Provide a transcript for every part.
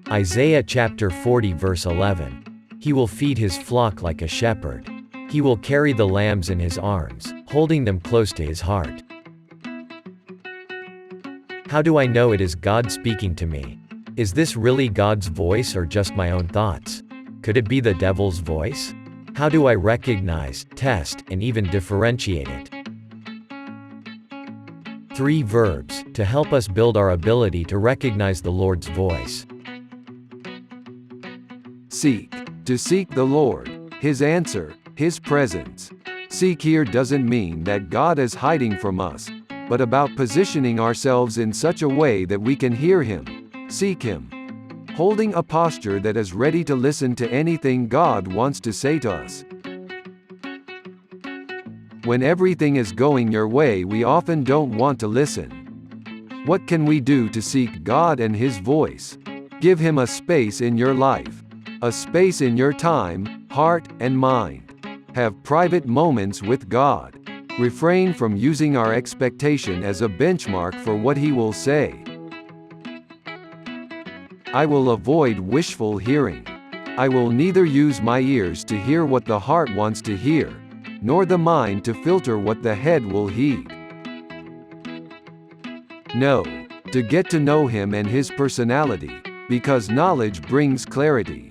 Isaiah chapter 40 verse 11. He will feed his flock like a shepherd. He will carry the lambs in his arms, holding them close to his heart. How do I know it is God speaking to me? Is this really God's voice or just my own thoughts? Could it be the devil's voice? How do I recognize, test, and even differentiate it? 3 verbs to help us build our ability to recognize the Lord's voice. Seek. To seek the Lord, His answer, His presence. Seek here doesn't mean that God is hiding from us, but about positioning ourselves in such a way that we can hear Him, seek Him. Holding a posture that is ready to listen to anything God wants to say to us. When everything is going your way, we often don't want to listen. What can we do to seek God and His voice? Give Him a space in your life. A space in your time, heart, and mind. Have private moments with God. Refrain from using our expectation as a benchmark for what He will say. I will avoid wishful hearing. I will neither use my ears to hear what the heart wants to hear, nor the mind to filter what the head will heed. No. To get to know Him and His personality, because knowledge brings clarity.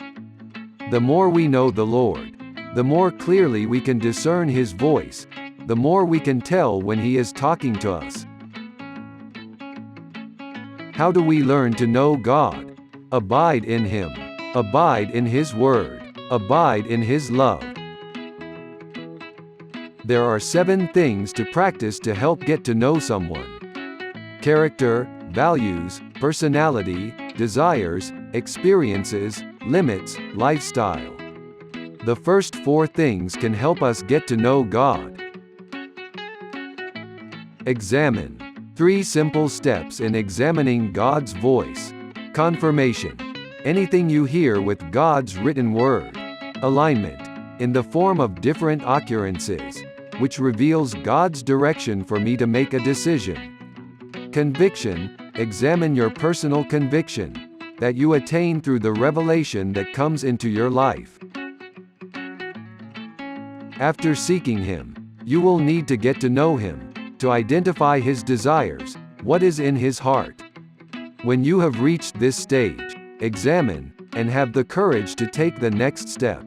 The more we know the Lord, the more clearly we can discern His voice, the more we can tell when He is talking to us. How do we learn to know God? Abide in Him. Abide in His Word. Abide in His love. There are 7 things to practice to help get to know someone. Character, values, personality, desires, experiences, limits, lifestyle. The first 4 things can help us get to know God. Examine. 3 simple steps in examining God's voice. Confirmation. Anything you hear with God's written word. Alignment. In the form of different occurrences, which reveals God's direction for me to make a decision. Conviction. Examine your personal conviction that you attain through the revelation that comes into your life. After seeking Him, you will need to get to know Him, to identify His desires, what is in His heart. When you have reached this stage, examine, and have the courage to take the next step.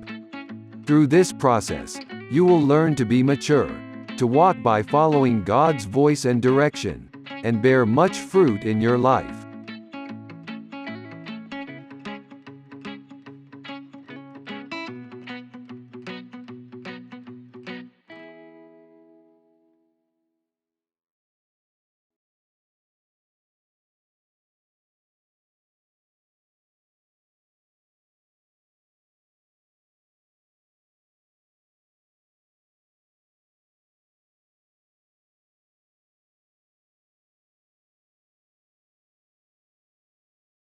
Through this process, you will learn to be mature, to walk by following God's voice and direction, and bear much fruit in your life.